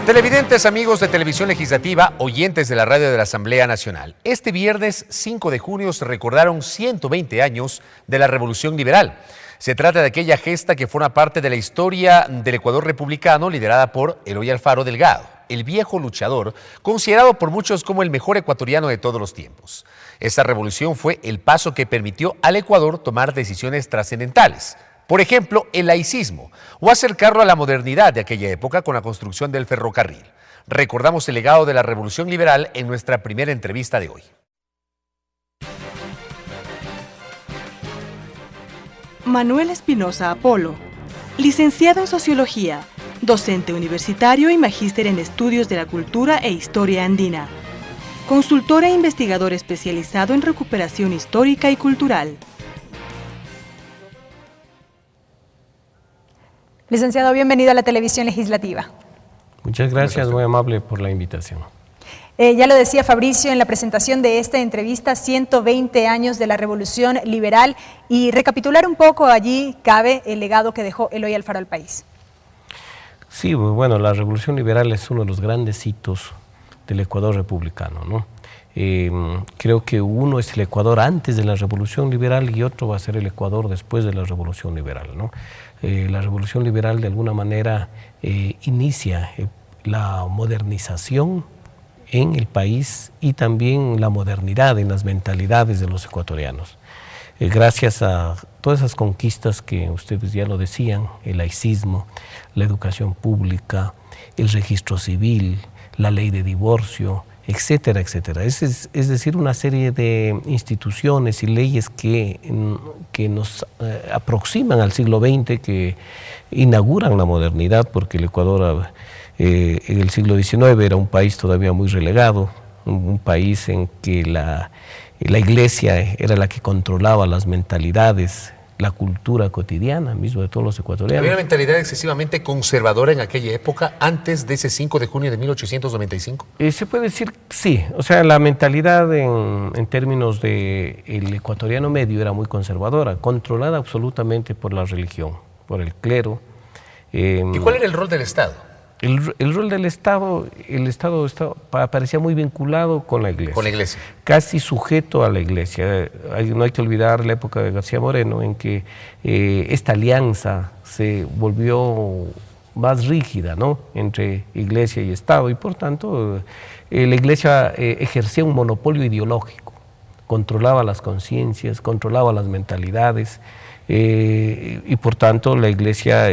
Televidentes, amigos de Televisión Legislativa, oyentes de la radio de la Asamblea Nacional. Este viernes 5 de junio se recordaron 120 años de la Revolución Liberal. Se trata de aquella gesta que forma parte de la historia del Ecuador republicano liderada por Eloy Alfaro Delgado, el viejo luchador, considerado por muchos como el mejor ecuatoriano de todos los tiempos. Esta revolución fue el paso que permitió al Ecuador tomar decisiones trascendentales. Por ejemplo, el laicismo, o acercarlo a la modernidad de aquella época con la construcción del ferrocarril. Recordamos el legado de la Revolución Liberal en nuestra primera entrevista de hoy. Manuel Espinosa Apolo, licenciado en Sociología, docente universitario y magíster en Estudios de la Cultura e Historia Andina. Consultor e investigador especializado en recuperación histórica y cultural. Licenciado, bienvenido a la Televisión Legislativa. Muchas gracias, muy amable por la invitación. Ya lo decía Fabricio en la presentación de esta entrevista, 120 años de la Revolución Liberal, y recapitular un poco allí cabe el legado que dejó Eloy Alfaro al país. Sí, bueno, la Revolución Liberal es uno de los grandes hitos del Ecuador republicano, ¿no? Creo que uno es el Ecuador antes de la Revolución Liberal y otro va a ser el Ecuador después de la Revolución Liberal, ¿no? La Revolución Liberal de alguna manera inicia la modernización en el país y también la modernidad en las mentalidades de los ecuatorianos. Gracias a todas esas conquistas que ustedes ya lo decían, el laicismo, la educación pública, el registro civil, la ley de divorcio, etcétera, etcétera. Es decir, una serie de instituciones y leyes que nos aproximan al siglo XX, que inauguran la modernidad, porque el Ecuador en el siglo XIX era un país todavía muy relegado, un país en que la iglesia era la que controlaba las mentalidades, la cultura cotidiana mismo de todos los ecuatorianos. ¿Había una mentalidad excesivamente conservadora en aquella época, antes de ese 5 de junio de 1895? Se puede decir sí, o sea, la mentalidad en términos del ecuatoriano medio era muy conservadora, controlada absolutamente por la religión, por el clero. ¿Y cuál era el rol del Estado? El rol del Estado, el Estado parecía muy vinculado con la Iglesia. Con la Iglesia. Casi sujeto a la Iglesia. No hay que olvidar la época de García Moreno, en que esta alianza se volvió más rígida, ¿no?, entre Iglesia y Estado, y por tanto la Iglesia ejercía un monopolio ideológico, controlaba las conciencias, controlaba las mentalidades, y por tanto la Iglesia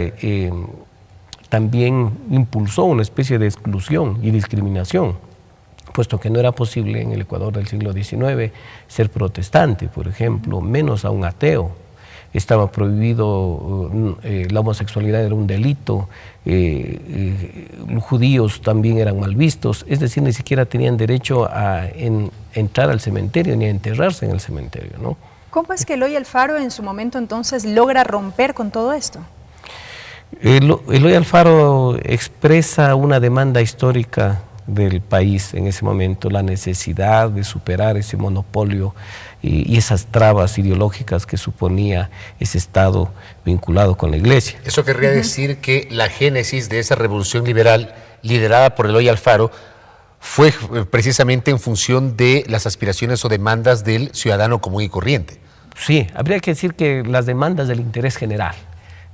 también impulsó una especie de exclusión y discriminación, puesto que no era posible en el Ecuador del siglo XIX ser protestante, por ejemplo, menos aún ateo. Estaba prohibido, la homosexualidad era un delito, los judíos también eran mal vistos, es decir, ni siquiera tenían derecho a entrar al cementerio ni a enterrarse en el cementerio, ¿no? ¿Cómo es que Eloy Alfaro en su momento entonces logra romper con todo esto? Eloy Alfaro expresa una demanda histórica del país en ese momento, la necesidad de superar ese monopolio y esas trabas ideológicas que suponía ese Estado vinculado con la Iglesia. Eso querría decir que la génesis de esa revolución liberal liderada por Eloy Alfaro fue precisamente en función de las aspiraciones o demandas del ciudadano común y corriente. Sí, habría que decir que las demandas del interés general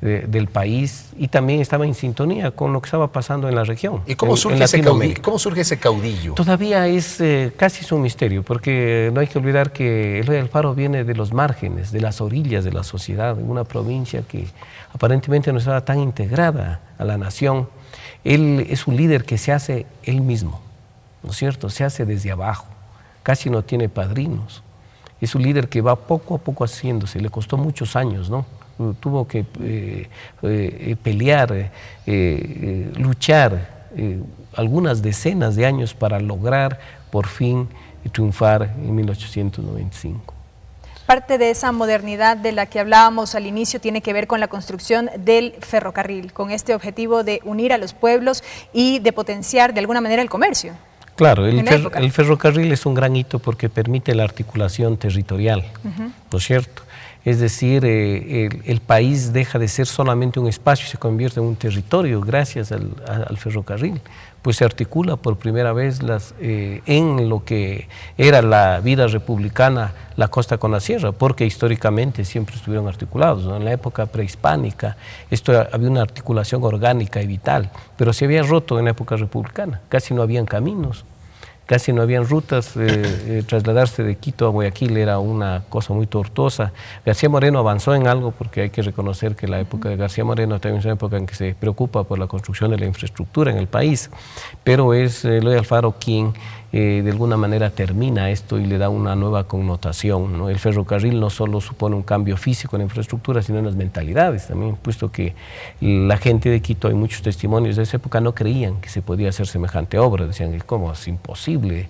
del país, y también estaba en sintonía con lo que estaba pasando en la región. ¿Y cómo surge ese caudillo? Todavía es casi un misterio, porque no hay que olvidar que Eloy Alfaro viene de los márgenes, de las orillas de la sociedad, en una provincia que aparentemente no estaba tan integrada a la nación. Él es un líder que se hace él mismo, ¿no es cierto? Se hace desde abajo, casi no tiene padrinos. Es un líder que va poco a poco haciéndose, le costó muchos años, ¿no? Tuvo que pelear, luchar algunas decenas de años para lograr por fin triunfar en 1895. Parte de esa modernidad de la que hablábamos al inicio tiene que ver con la construcción del ferrocarril, con este objetivo de unir a los pueblos y de potenciar de alguna manera el comercio. Claro, el ferrocarril es un gran hito porque permite la articulación territorial, ¿no es cierto? Es decir, el país deja de ser solamente un espacio y se convierte en un territorio gracias al ferrocarril. pues se articula por primera vez en lo que era la vida republicana, la costa con la sierra, porque históricamente siempre estuvieron articulados, ¿no? En la época prehispánica había una articulación orgánica y vital, pero se había roto en la época republicana, casi no habían caminos. Casi no habían rutas, trasladarse de Quito a Guayaquil era una cosa muy tortuosa. García Moreno avanzó en algo, porque hay que reconocer que la época de García Moreno también es una época en que se preocupa por la construcción de la infraestructura en el país, pero es Eloy Alfaro quien de alguna manera termina esto y le da una nueva connotación, ¿no? El ferrocarril no solo supone un cambio físico en la infraestructura, sino en las mentalidades también, puesto que la gente de Quito, hay muchos testimonios de esa época, no creían que se podía hacer semejante obra, decían, ¿cómo? Es imposible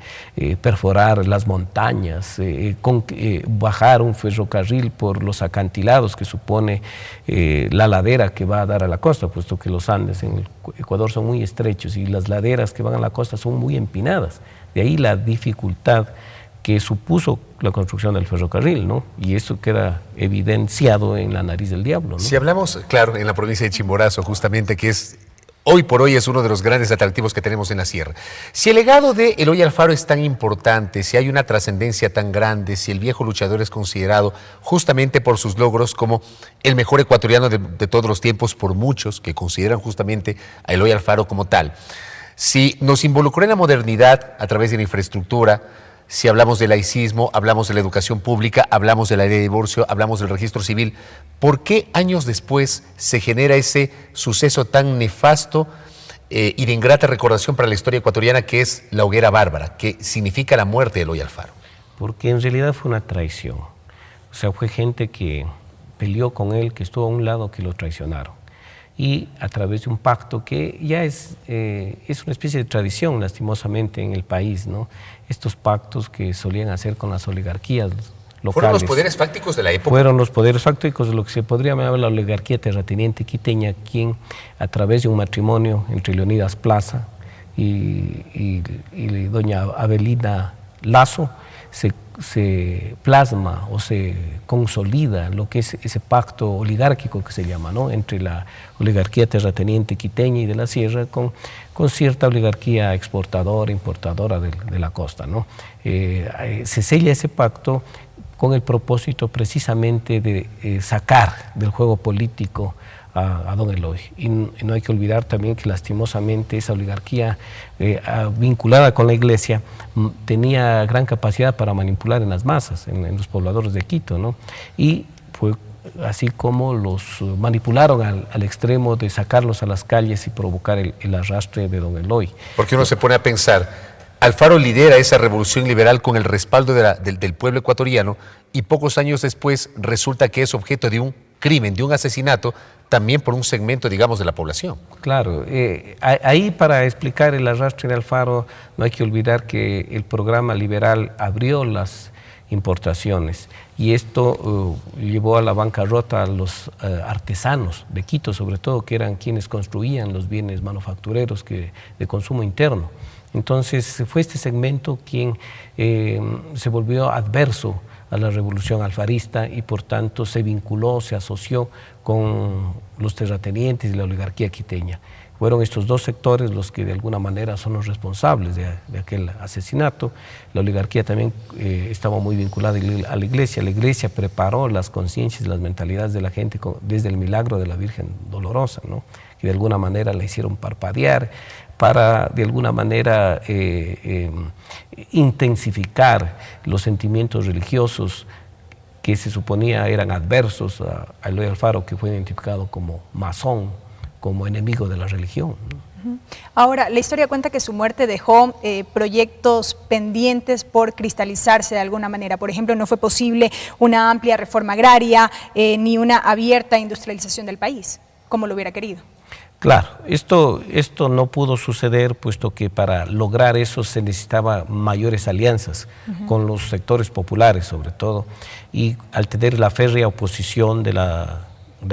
perforar las montañas, bajar un ferrocarril por los acantilados que supone la ladera que va a dar a la costa, puesto que los Andes en el Ecuador son muy estrechos y las laderas que van a la costa son muy empinadas. De ahí la dificultad que supuso la construcción del ferrocarril, ¿no? Y eso queda evidenciado en la nariz del diablo, ¿no? Si hablamos, claro, en la provincia de Chimborazo, justamente, que es hoy por hoy es uno de los grandes atractivos que tenemos en la sierra. Si el legado de Eloy Alfaro es tan importante, si hay una trascendencia tan grande, si el viejo luchador es considerado justamente por sus logros como el mejor ecuatoriano de todos los tiempos por muchos que consideran justamente a Eloy Alfaro como tal, si nos involucró en la modernidad a través de la infraestructura, si hablamos del laicismo, hablamos de la educación pública, hablamos de la ley de divorcio, hablamos del registro civil, ¿por qué años después se genera ese suceso tan nefasto y de ingrata recordación para la historia ecuatoriana que es la hoguera bárbara, que significa la muerte de Eloy Alfaro? Porque en realidad fue una traición. O sea, fue gente que peleó con él, que estuvo a un lado, que lo traicionaron. Y a través de un pacto que ya es una especie de tradición, lastimosamente, en el país, ¿no? Estos pactos que solían hacer con las oligarquías locales. ¿Fueron los poderes fácticos de la época? Fueron los poderes fácticos de lo que se podría llamar la oligarquía terrateniente quiteña, quien a través de un matrimonio entre Leonidas Plaza y doña Avelina Lazo se plasma o se consolida lo que es ese pacto oligárquico que se llama, ¿no? Entre la oligarquía terrateniente quiteña y de la sierra con cierta oligarquía exportadora, importadora de la costa, ¿no? Se sella ese pacto con el propósito precisamente de sacar del juego político a don Eloy. Y no hay que olvidar también que lastimosamente esa oligarquía vinculada con la iglesia tenía gran capacidad para manipular en las masas, en los pobladores de Quito, ¿no? Y fue así como los manipularon al extremo de sacarlos a las calles y provocar el arrastre de don Eloy. Porque uno se pone a pensar, Alfaro lidera esa revolución liberal con el respaldo del pueblo ecuatoriano y pocos años después resulta que es objeto de un crimen, de un asesinato, también por un segmento, digamos, de la población. Claro, ahí para explicar el arrastre de Alfaro no hay que olvidar que el programa liberal abrió las importaciones y esto llevó a la bancarrota a los artesanos de Quito, sobre todo, que eran quienes construían los bienes manufactureros de consumo interno. Entonces fue este segmento quien se volvió adverso a la revolución alfarista y por tanto se vinculó, se asoció con los terratenientes y la oligarquía quiteña. Fueron estos dos sectores los que de alguna manera son los responsables de aquel asesinato. La oligarquía también estaba muy vinculada a la iglesia preparó las conciencias y las mentalidades de la gente desde el milagro de la Virgen Dolorosa, ¿no? Que de alguna manera la hicieron parpadear para de alguna manera intensificar los sentimientos religiosos que se suponía eran adversos a Eloy Alfaro, que fue identificado como masón, como enemigo de la religión. Ahora, la historia cuenta que su muerte dejó proyectos pendientes por cristalizarse de alguna manera. Por ejemplo, no fue posible una amplia reforma agraria ni una abierta industrialización del país, como lo hubiera querido. Claro, esto no pudo suceder, puesto que para lograr eso se necesitaba mayores alianzas con los sectores populares, sobre todo, y al tener la férrea oposición de la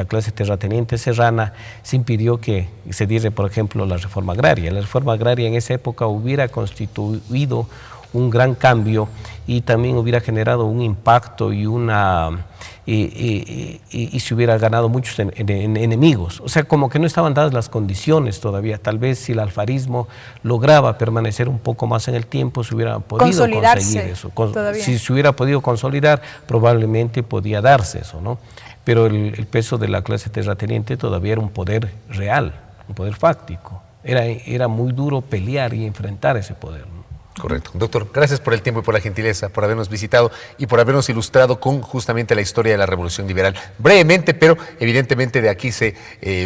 clase terrateniente serrana, se impidió que se diera, por ejemplo, la reforma agraria. La reforma agraria en esa época hubiera constituido un gran cambio y también hubiera generado un impacto y y se hubiera ganado muchos enemigos. O sea, como que no estaban dadas las condiciones todavía. Tal vez si el alfarismo lograba permanecer un poco más en el tiempo, se hubiera podido conseguir eso. Si se hubiera podido consolidar, probablemente podía darse eso, ¿no? Pero el peso de la clase terrateniente todavía era un poder real, un poder fáctico. Era muy duro pelear y enfrentar ese poder, ¿no? Correcto. Doctor, gracias por el tiempo y por la gentileza, por habernos visitado y por habernos ilustrado con justamente la historia de la Revolución Liberal. Brevemente, pero evidentemente de aquí se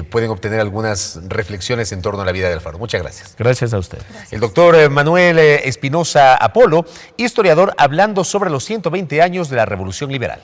pueden obtener algunas reflexiones en torno a la vida de Alfaro. Muchas gracias. Gracias a usted. Gracias. El doctor Manuel Espinosa Apolo, historiador, hablando sobre los 120 años de la Revolución Liberal.